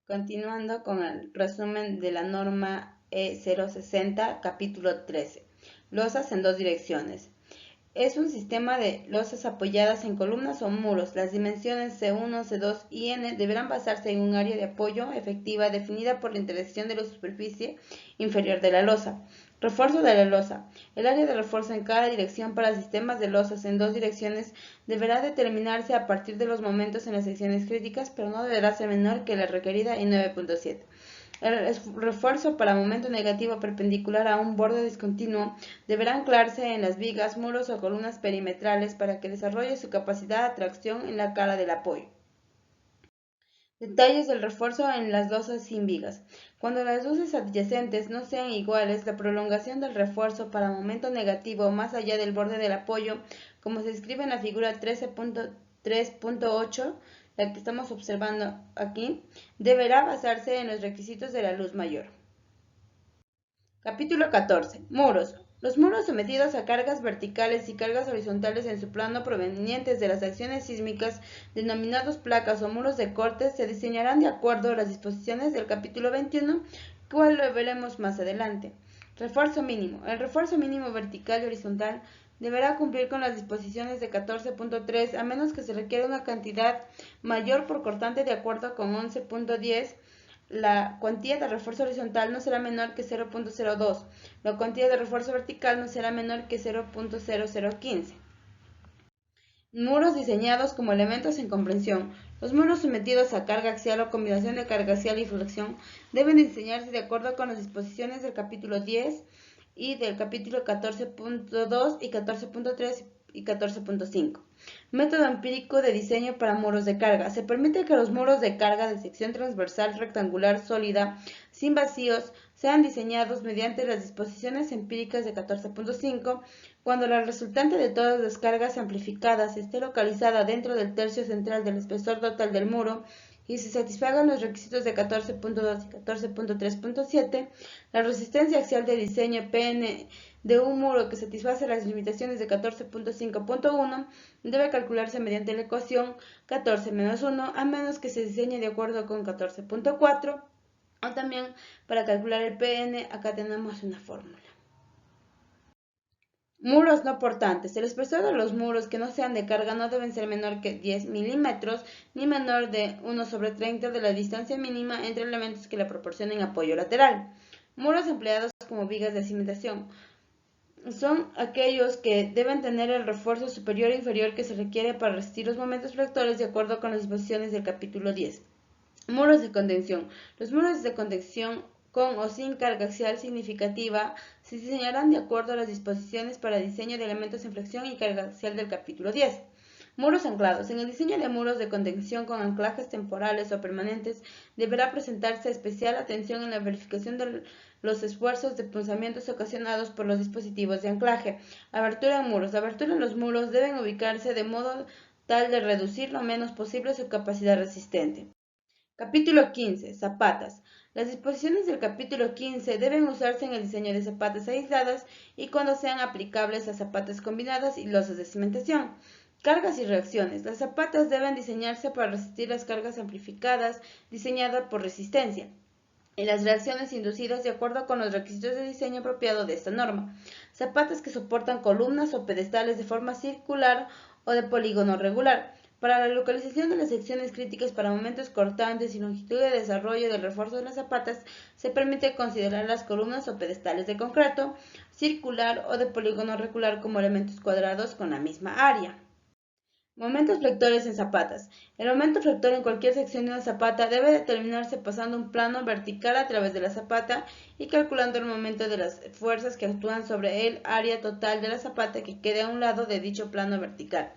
Continuando con el resumen de la norma E060, capítulo 13. Losas en dos direcciones. Es un sistema de losas apoyadas en columnas o muros. Las dimensiones C1, C2 y N deberán basarse en un área de apoyo efectiva definida por la intersección de la superficie inferior de la losa. Refuerzo de la losa. El área de refuerzo en cada dirección para sistemas de losas en dos direcciones deberá determinarse a partir de los momentos en las secciones críticas, pero no deberá ser menor que la requerida en 9.7. El refuerzo para momento negativo perpendicular a un borde discontinuo deberá anclarse en las vigas, muros o columnas perimetrales para que desarrolle su capacidad de tracción en la cara del apoyo. Detalles del refuerzo en las losas sin vigas. Cuando las luces adyacentes no sean iguales, la prolongación del refuerzo para momento negativo más allá del borde del apoyo, como se describe en la figura 13.3.8, la que estamos observando aquí, deberá basarse en los requisitos de la luz mayor. Capítulo 14. Muros. Los muros sometidos a cargas verticales y cargas horizontales en su plano provenientes de las acciones sísmicas, denominados placas o muros de corte, se diseñarán de acuerdo a las disposiciones del capítulo 21, cual lo veremos más adelante. Refuerzo mínimo. El refuerzo mínimo vertical y horizontal deberá cumplir con las disposiciones de 14.3 a menos que se requiera una cantidad mayor por cortante de acuerdo con 11.10. La cuantía de refuerzo horizontal no será menor que 0.02. La cuantía de refuerzo vertical no será menor que 0.0015. Muros diseñados como elementos en comprensión. Los muros sometidos a carga axial o combinación de carga axial y flexión deben diseñarse de acuerdo con las disposiciones del capítulo 10 y del capítulo 14.2 y 14.3 y 14.5. Método empírico de diseño para muros de carga. Se permite que los muros de carga de sección transversal rectangular sólida, sin vacíos, sean diseñados mediante las disposiciones empíricas de 14.5 cuando la resultante de todas las cargas amplificadas esté localizada dentro del tercio central del espesor total del muro y se satisfagan los requisitos de 14.2 y 14.3.7, la resistencia axial de diseño PN de un muro que satisface las limitaciones de 14.5.1 debe calcularse mediante la ecuación 14 menos 1 a menos que se diseñe de acuerdo con 14.4 o también para calcular el PN acá tenemos una fórmula. Muros no portantes. El espesor de los muros que no sean de carga no deben ser menor que 10 milímetros ni menor de 1/30 de la distancia mínima entre elementos que le proporcionen apoyo lateral. Muros empleados como vigas de cimentación. Son aquellos que deben tener el refuerzo superior e inferior que se requiere para resistir los momentos flectores de acuerdo con las disposiciones del capítulo 10. Muros de contención. Los muros de contención con o sin carga axial significativa se diseñarán de acuerdo a las disposiciones para diseño de elementos en flexión y carga axial del capítulo 10. Muros anclados. En el diseño de muros de contención con anclajes temporales o permanentes deberá presentarse especial atención en la verificación de los esfuerzos de punzamientos ocasionados por los dispositivos de anclaje. Abertura en muros. La abertura en los muros deben ubicarse de modo tal de reducir lo menos posible su capacidad resistente. Capítulo 15. Zapatas. Las disposiciones del capítulo 15 deben usarse en el diseño de zapatas aisladas y cuando sean aplicables a zapatas combinadas y losas de cimentación. Cargas y reacciones. Las zapatas deben diseñarse para resistir las cargas amplificadas diseñadas por resistencia y las reacciones inducidas de acuerdo con los requisitos de diseño apropiado de esta norma. Zapatas que soportan columnas o pedestales de forma circular o de polígono regular. Para la localización de las secciones críticas para momentos cortantes y longitud de desarrollo del refuerzo de las zapatas, se permite considerar las columnas o pedestales de concreto, circular o de polígono regular como elementos cuadrados con la misma área. Momentos flectores en zapatas. El momento flector en cualquier sección de una zapata debe determinarse pasando un plano vertical a través de la zapata y calculando el momento de las fuerzas que actúan sobre el área total de la zapata que quede a un lado de dicho plano vertical.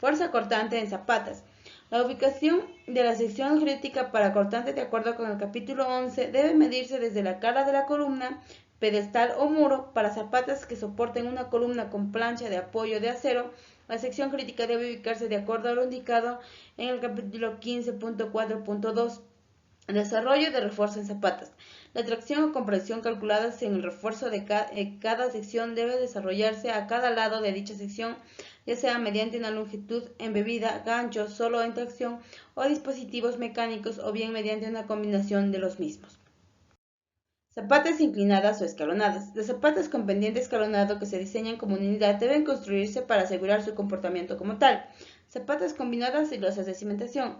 Fuerza cortante en zapatas. La ubicación de la sección crítica para cortante de acuerdo con el capítulo 11 debe medirse desde la cara de la columna, pedestal o muro para zapatas que soporten una columna con plancha de apoyo de acero. La sección crítica debe ubicarse de acuerdo a lo indicado en el capítulo 15.4.2. Desarrollo de refuerzo en zapatas. La tracción o compresión calculada en el refuerzo de cada sección debe desarrollarse a cada lado de dicha sección, ya sea mediante una longitud embebida, ganchos, solo en tracción o dispositivos mecánicos, o bien mediante una combinación de los mismos. Zapatas inclinadas o escalonadas. Las zapatas con pendiente escalonado que se diseñan como unidad deben construirse para asegurar su comportamiento como tal. Zapatas combinadas y losas de cimentación.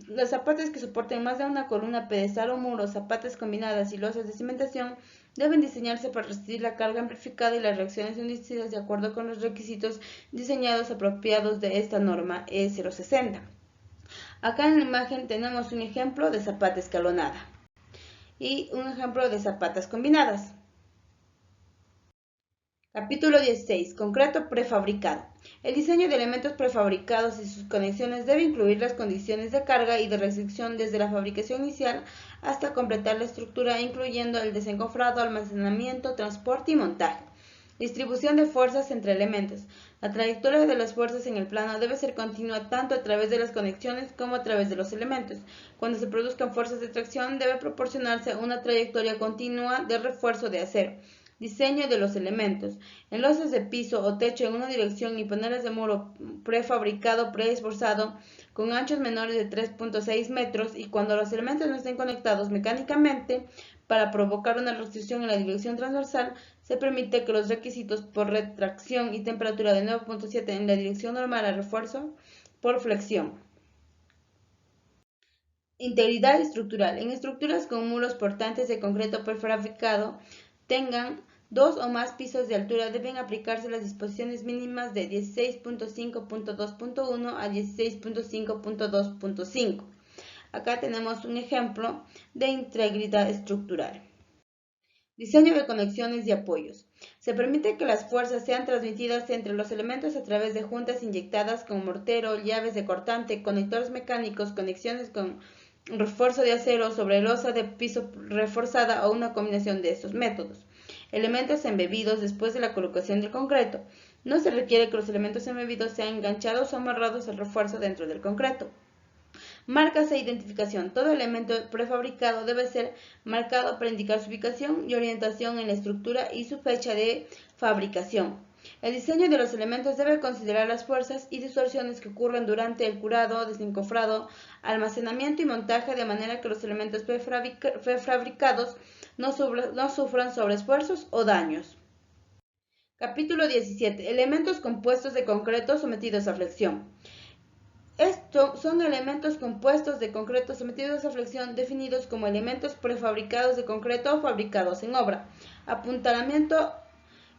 Las zapatas que soporten más de una columna, pedestal o muro, zapatas combinadas y losas de cimentación deben diseñarse para resistir la carga amplificada y las reacciones inducidas de acuerdo con los requisitos diseñados apropiados de esta norma E060. Acá en la imagen tenemos un ejemplo de zapata escalonada y un ejemplo de zapatas combinadas. Capítulo 16. Concreto prefabricado. El diseño de elementos prefabricados y sus conexiones debe incluir las condiciones de carga y de restricción desde la fabricación inicial hasta completar la estructura, incluyendo el desencofrado, almacenamiento, transporte y montaje. Distribución de fuerzas entre elementos. La trayectoria de las fuerzas en el plano debe ser continua tanto a través de las conexiones como a través de los elementos. Cuando se produzcan fuerzas de tracción, debe proporcionarse una trayectoria continua de refuerzo de acero. Diseño de los elementos. En losas de piso o techo en una dirección y paneles de muro prefabricado preesforzado con anchos menores de 3.6 metros, y cuando los elementos no estén conectados mecánicamente para provocar una restricción en la dirección transversal, se permite que los requisitos por retracción y temperatura de 9.7 en la dirección normal a refuerzo por flexión. Integridad estructural. En estructuras con muros portantes de concreto prefabricado tengan 2 o más pisos de altura, deben aplicarse las disposiciones mínimas de 16.5.2.1 a 16.5.2.5. Acá tenemos un ejemplo de integridad estructural. Diseño de conexiones y apoyos. Se permite que las fuerzas sean transmitidas entre los elementos a través de juntas inyectadas con mortero, llaves de cortante, conectores mecánicos, conexiones con refuerzo de acero sobre losa de piso reforzada o una combinación de estos métodos. Elementos embebidos después de la colocación del concreto. No se requiere que los elementos embebidos sean enganchados o amarrados al refuerzo dentro del concreto. Marcas e identificación. Todo elemento prefabricado debe ser marcado para indicar su ubicación y orientación en la estructura y su fecha de fabricación. El diseño de los elementos debe considerar las fuerzas y distorsiones que ocurren durante el curado, desencofrado, almacenamiento y montaje, de manera que los elementos prefabricados no sufran sobreesfuerzos o daños. Capítulo 17. Elementos compuestos de concreto sometidos a flexión. Estos son elementos compuestos de concreto sometidos a flexión, definidos como elementos prefabricados de concreto o fabricados en obra. Apuntalamiento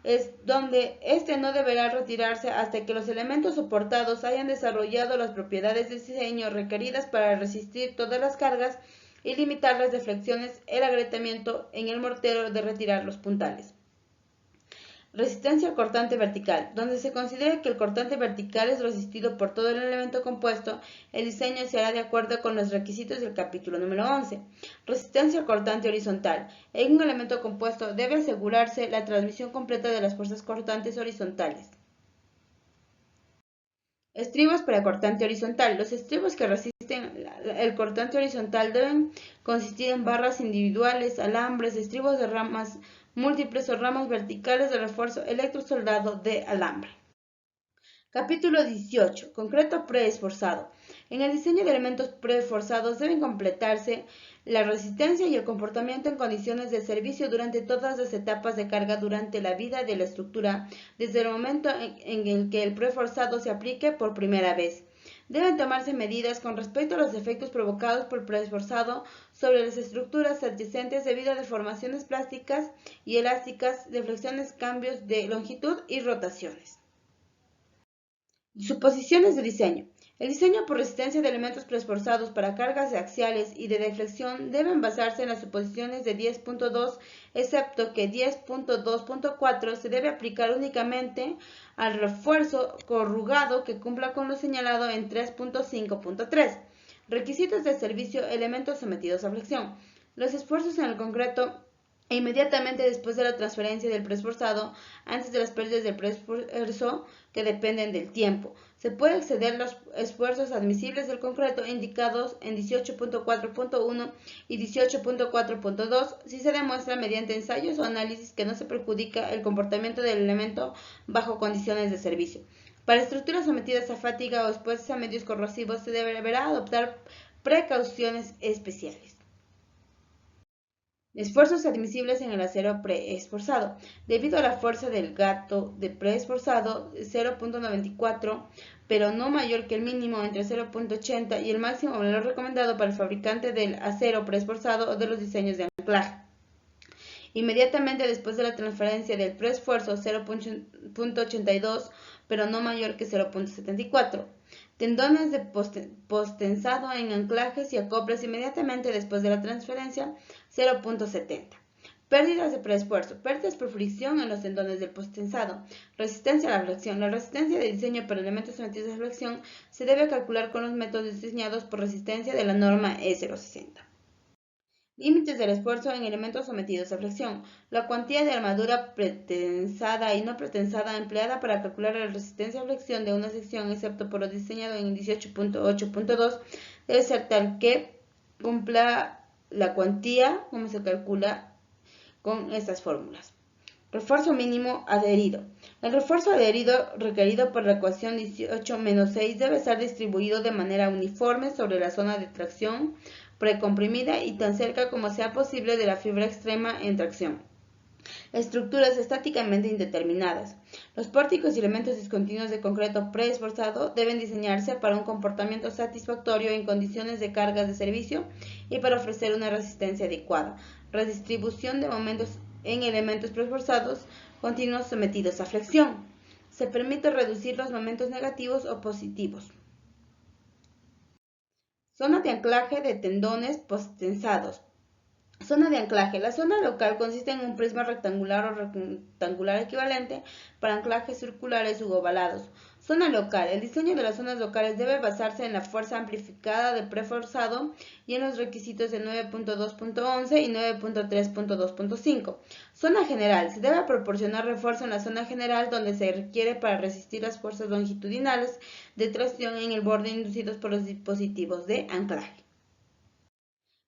es donde éste no deberá retirarse hasta que los elementos soportados hayan desarrollado las propiedades de diseño requeridas para resistir todas las cargas y limitar las deflexiones. El agrietamiento en el mortero de retirar los puntales. Resistencia al cortante vertical. Donde se considere que el cortante vertical es resistido por todo el elemento compuesto, el diseño se hará de acuerdo con los requisitos del capítulo número 11. Resistencia al cortante horizontal. En un elemento compuesto debe asegurarse la transmisión completa de las fuerzas cortantes horizontales. Estribos para cortante horizontal. Los estribos que resisten el cortante horizontal deben consistir en barras individuales, alambres, estribos de ramas múltiples o ramas verticales de refuerzo electrosoldado de alambre. Capítulo 18. Concreto preesforzado. En el diseño de elementos preesforzados deben completarse la resistencia y el comportamiento en condiciones de servicio durante todas las etapas de carga durante la vida de la estructura, desde el momento en el que el preesforzado se aplique por primera vez. Deben tomarse medidas con respecto a los efectos provocados por el preesforzado sobre las estructuras adyacentes debido a deformaciones plásticas y elásticas, deflexiones, cambios de longitud y rotaciones. Suposiciones de diseño. El diseño por resistencia de elementos preesforzados para cargas axiales y de deflexión deben basarse en las suposiciones de 10.2, excepto que 10.2.4 se debe aplicar únicamente al refuerzo corrugado que cumpla con lo señalado en 3.5.3. Requisitos de servicio: elementos sometidos a flexión. Los esfuerzos en el concreto e inmediatamente después de la transferencia del preesforzado, antes de las pérdidas del preesfuerzo que dependen del tiempo. Se puede exceder los esfuerzos admisibles del concreto indicados en 18.4.1 y 18.4.2 si se demuestra mediante ensayos o análisis que no se perjudica el comportamiento del elemento bajo condiciones de servicio. Para estructuras sometidas a fatiga o expuestas a medios corrosivos se deberá adoptar precauciones especiales. Esfuerzos admisibles en el acero preesforzado. Debido a la fuerza del gato de preesforzado 0.94, pero no mayor que el mínimo entre 0.80 y el máximo valor recomendado para el fabricante del acero preesforzado o de los diseños de anclaje. Inmediatamente después de la transferencia del preesfuerzo 0.82, pero no mayor que 0.74. Tendones de postensado en anclajes y acoples inmediatamente después de la transferencia 0.70. Pérdidas de preesfuerzo. Pérdidas por fricción en los tendones del postensado. Resistencia a la flexión. La resistencia de diseño para elementos sometidos a flexión se debe calcular con los métodos diseñados por resistencia de la norma E060. Límites del esfuerzo en elementos sometidos a flexión. La cuantía de armadura pretensada y no pretensada empleada para calcular la resistencia a flexión de una sección, excepto por lo diseñado en 18.8.2, debe ser tal que cumpla la cuantía, como se calcula con estas fórmulas. Refuerzo mínimo adherido. El refuerzo adherido requerido por la ecuación 18-6 debe estar distribuido de manera uniforme sobre la zona de tracción precomprimida y tan cerca como sea posible de la fibra extrema en tracción. Estructuras estáticamente indeterminadas. Los pórticos y elementos discontinuos de concreto preesforzado deben diseñarse para un comportamiento satisfactorio en condiciones de cargas de servicio y para ofrecer una resistencia adecuada. Redistribución de momentos en elementos preesforzados continuos sometidos a flexión. Se permite reducir los momentos negativos o positivos. Zona de anclaje de tendones posttensados. Zona de anclaje. La zona local consiste en un prisma rectangular o rectangular equivalente para anclajes circulares u ovalados. Zona local. El diseño de las zonas locales debe basarse en la fuerza amplificada del preforzado y en los requisitos de 9.2.11 y 9.3.2.5. Zona general. Se debe proporcionar refuerzo en la zona general donde se requiere para resistir las fuerzas longitudinales de tracción en el borde inducidos por los dispositivos de anclaje.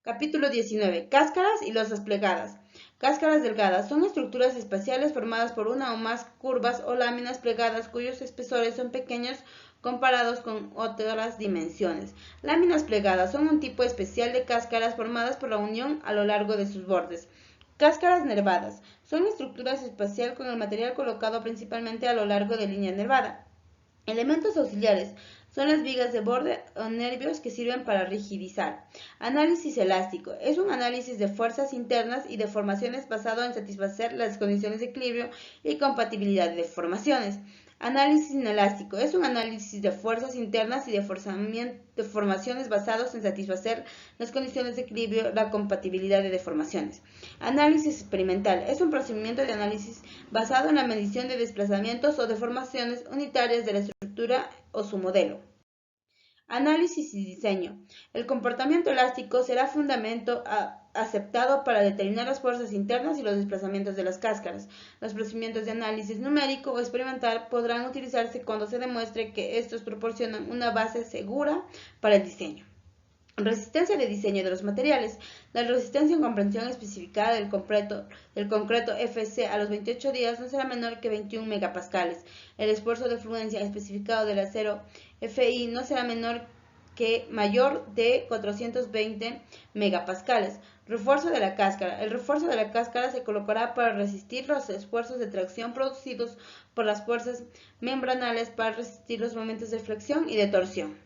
Capítulo 19. Cáscaras y losas plegadas. Cáscaras delgadas son estructuras espaciales formadas por una o más curvas o láminas plegadas cuyos espesores son pequeños comparados con otras dimensiones. Láminas plegadas son un tipo especial de cáscaras formadas por la unión a lo largo de sus bordes. Cáscaras nervadas son estructuras espaciales con el material colocado principalmente a lo largo de línea nervada. Elementos auxiliares son las vigas de borde o nervios que sirven para rigidizar. Análisis elástico. Es un análisis de fuerzas internas y deformaciones basado en satisfacer las condiciones de equilibrio y compatibilidad de deformaciones. Análisis inelástico. Es un análisis de fuerzas internas y deformaciones basados en satisfacer las condiciones de equilibrio y la compatibilidad de deformaciones. Análisis experimental. Es un procedimiento de análisis basado en la medición de desplazamientos o deformaciones unitarias de la estructura o su modelo. Análisis y diseño. El comportamiento elástico será fundamento aceptado para determinar las fuerzas internas y los desplazamientos de las cáscaras. Los procedimientos de análisis numérico o experimental podrán utilizarse cuando se demuestre que estos proporcionan una base segura para el diseño. Resistencia de diseño de los materiales. La resistencia en comprensión especificada del concreto FC a los 28 días no será menor que 21 megapascales. El esfuerzo de fluencia especificado del acero FI no será mayor de 420 megapascales. Refuerzo de la cáscara. El refuerzo de la cáscara se colocará para resistir los esfuerzos de tracción producidos por las fuerzas membranales para resistir los momentos de flexión y de torsión.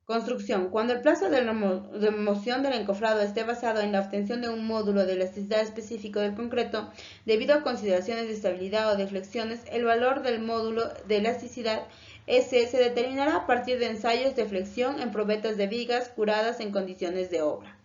Construcción. Cuando el plazo de remoción del encofrado esté basado en la obtención de un módulo de elasticidad específico del concreto, debido a consideraciones de estabilidad o de flexiones, el valor del módulo de elasticidad S se determinará a partir de ensayos de flexión en probetas de vigas curadas en condiciones de obra.